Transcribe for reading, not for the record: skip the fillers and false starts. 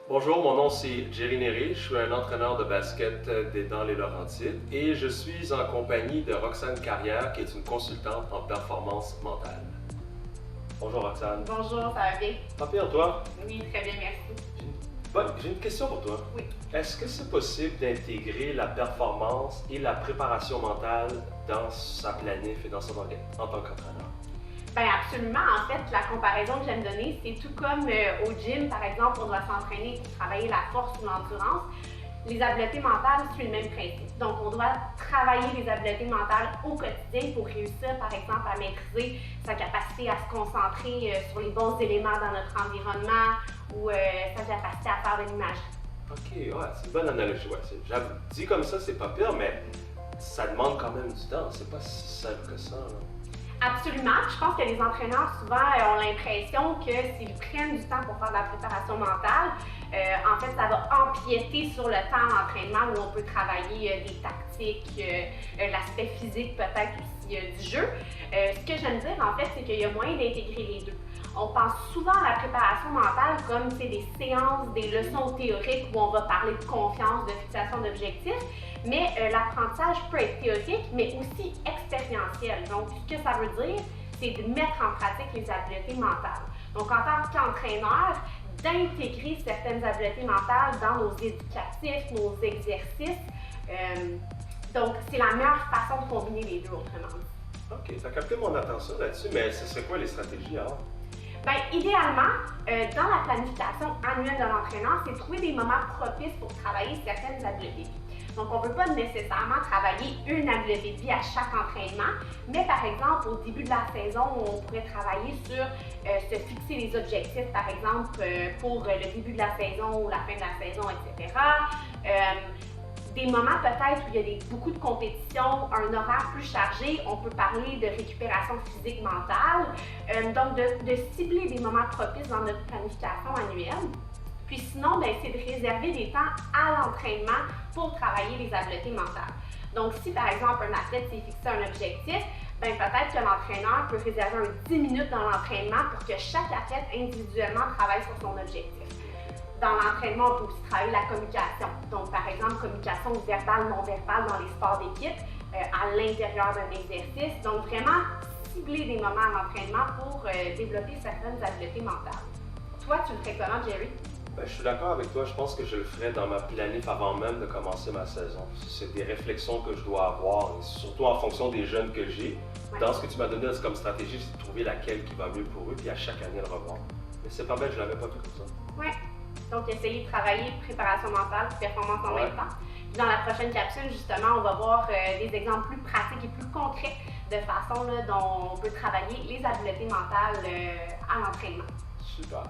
Bonjour, mon nom c'est Jerry Néré, je suis un entraîneur de basket dans les Laurentides et je suis en compagnie de Roxane Carrière qui est une consultante en performance mentale. Bonjour Roxane. Bonjour, ça va bien? Pas pire toi? Oui, très bien, merci. J'ai une question pour toi. Oui. Est-ce que c'est possible d'intégrer la performance et la préparation mentale dans sa planif et dans son organisme en tant qu'entraîneur? Bien, absolument. En fait, la comparaison que j'aime donner, c'est tout comme au gym, par exemple, on doit s'entraîner pour travailler la force ou l'endurance. Les habiletés mentales, c'est le même principe. Donc, on doit travailler les habiletés mentales au quotidien pour réussir, par exemple, à maîtriser sa capacité à se concentrer sur les bons éléments dans notre environnement ou sa capacité à faire de l'image. Ok, ouais, c'est une bonne analogie. Ouais, j'avoue, dit comme ça, c'est pas pire, mais ça demande quand même du temps. C'est pas si simple que ça. Là. Absolument. Je pense que les entraîneurs, souvent, ont l'impression que s'ils prennent du temps pour faire de la préparation mentale, en fait, ça va empiéter sur le temps d'entraînement où on peut travailler des tactiques, l'aspect physique peut-être aussi du jeu. Ce que j'aime dire, en fait, c'est qu'il y a moyen d'intégrer les deux. On pense souvent à la préparation mentale comme des séances, des leçons théoriques où on va parler de confiance, de fixation d'objectifs, mais l'apprentissage peut être théorique, mais aussi expérientiel. Donc, ce que ça veut dire, c'est de mettre en pratique les habiletés mentales. Donc, en tant qu'entraîneur, d'intégrer certaines habiletés mentales dans nos éducatifs, nos exercices. Donc, c'est la meilleure façon de combiner les deux, autrement dit. Ok, ça a capté mon attention là-dessus, mais ce serait quoi les stratégies alors? Bien, idéalement, dans la planification annuelle de l'entraîneur, c'est de trouver des moments propices pour travailler certaines habiletés. Donc, on ne veut pas nécessairement travailler une habileté de vie à chaque entraînement, mais par exemple, au début de la saison, on pourrait travailler sur se fixer des objectifs, par exemple, pour le début de la saison ou la fin de la saison, etc. Des moments peut-être où il y a beaucoup de compétitions, un horaire plus chargé, on peut parler de récupération physique mentale, donc de cibler des moments propices dans notre planification annuelle. Puis sinon, c'est de réserver des temps à l'entraînement pour travailler les habiletés mentales. Donc si par exemple un athlète s'est fixé un objectif, peut-être que l'entraîneur peut réserver 10 minutes dans l'entraînement pour que chaque athlète individuellement travaille sur son objectif. Dans l'entraînement, on peut aussi travailler la communication. Donc, par exemple, communication verbale, non-verbale dans les sports d'équipe, à l'intérieur d'un exercice. Donc, vraiment cibler des moments à l'entraînement pour développer certaines habiletés mentales. Toi, tu le ferais comment, Jerry? Je suis d'accord avec toi. Je pense que je le ferais dans ma planif avant même de commencer ma saison. C'est des réflexions que je dois avoir, et surtout en fonction des jeunes que j'ai. Ouais. Dans ce que tu m'as donné comme stratégie, c'est de trouver laquelle qui va mieux pour eux, puis à chaque année le revoir. Mais c'est pas bête, je l'avais pas vu comme ça. Oui. Donc, essayer de travailler préparation mentale et performance en même temps. Puis dans la prochaine capsule, justement, on va voir des exemples plus pratiques et plus concrets de façon dont on peut travailler les habiletés mentales à l'entraînement. Super.